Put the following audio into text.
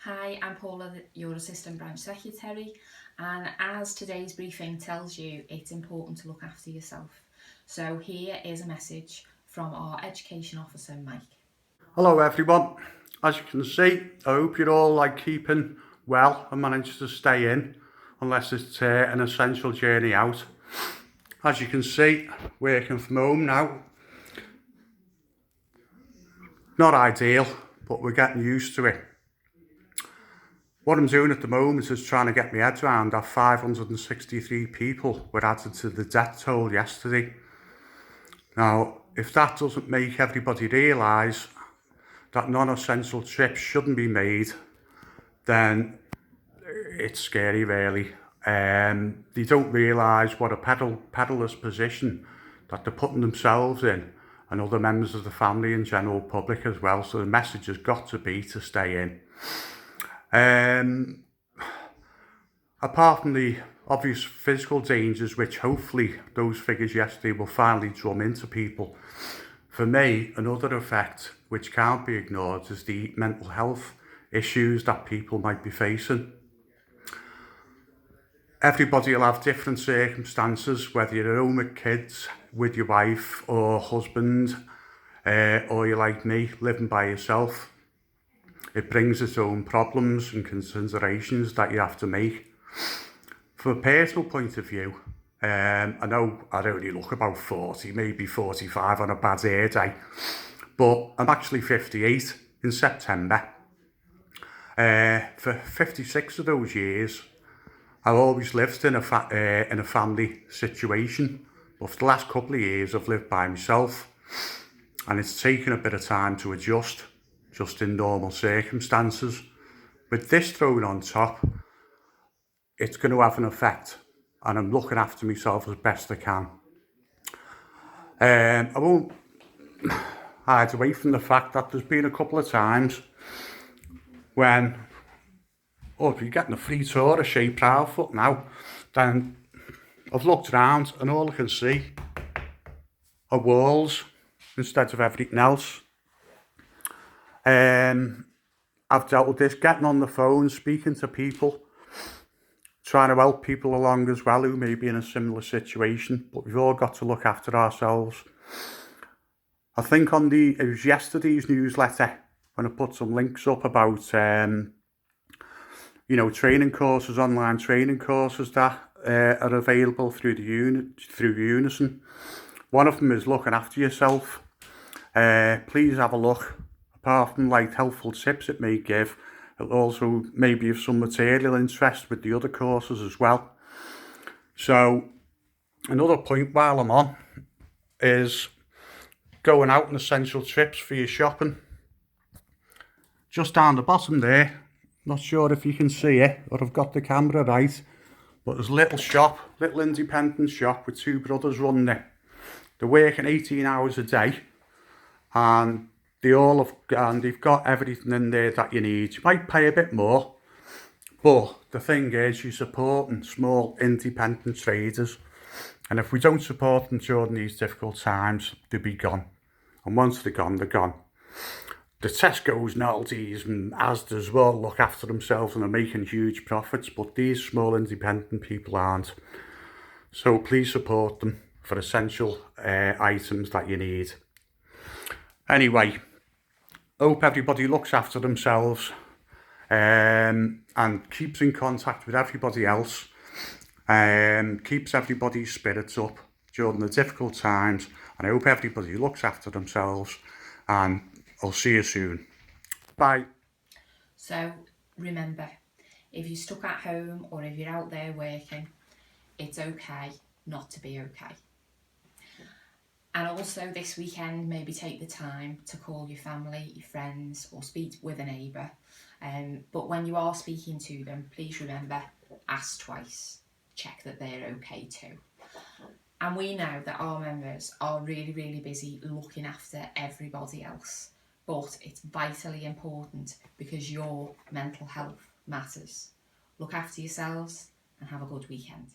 Hi, I'm Paula, your Assistant Branch Secretary, and as today's briefing tells you, it's important to look after yourself. So here is a message from our Education Officer, Mike. Hello everyone. As you can see, I hope you're all keeping well and managed to stay in, unless it's an essential journey out. As you can see, working from home now. Not ideal, but we're getting used to it. What I'm doing at the moment is trying to get my head around that 563 people were added to the death toll yesterday. Now, if that doesn't make everybody realise that non-essential trips shouldn't be made, then it's scary really. They don't realise what a perilous position that they're putting themselves in and other members of the family and general public as well. So the message has got to be to stay in. Apart from the obvious physical dangers, which hopefully those figures yesterday will finally drum into people, for me, another effect which can't be ignored is the mental health issues that people might be facing. Everybody will have different circumstances, whether you're at home with kids, with your wife or husband, or you're like me, living by yourself. It brings its own problems and considerations that you have to make. From a personal point of view, I know I only look about 40, maybe 45 on a bad hair day, but I'm actually 58 in September. For 56 of those years, I've always lived in a family situation, but for the last couple of years I've lived by myself, and it's taken a bit of time to adjust, just in normal circumstances. With this thrown on top, it's going to have an effect, and I'm looking after myself as best I can. I won't hide away from the fact that there's been a couple of times when, if you're getting a free tour of Shea Proudfoot now, then I've looked around and all I can see are walls instead of everything else. I've dealt with this, getting on the phone, speaking to people, trying to help people along as well who may be in a similar situation, but we've all got to look after ourselves. I think it was yesterday's newsletter when I put some links up about training courses, online training courses that are available through Unison. One of them is looking after yourself. Please have a look. Apart from helpful tips it may give, it'll also maybe have some material interest with the other courses as well. So another point while I'm on is going out on essential trips for your shopping. Just down the bottom there, not sure if you can see it or I've got the camera right, but there's a little independent shop with two brothers running it. They're working 18 hours a day, and they've got everything in there that you need. You might pay a bit more, but the thing is, you're supporting small independent traders, and if we don't support them during these difficult times, they'll be gone. And once they're gone, they're gone. The Tesco's, Knowsley's and Asda's will look after themselves and are making huge profits, but these small independent people aren't. So please support them for essential items that you need. Anyway, hope everybody looks after themselves and keeps in contact with everybody else, keeps everybody's spirits up during the difficult times, and I hope everybody looks after themselves, and I'll see you soon. Bye. So remember, if you're stuck at home or if you're out there working, it's okay not to be okay. And also this weekend, maybe take the time to call your family, your friends, or speak with a neighbour. But when you are speaking to them, please remember, ask twice. Check that they're okay too. And we know that our members are really, really busy looking after everybody else. But it's vitally important because your mental health matters. Look after yourselves and have a good weekend.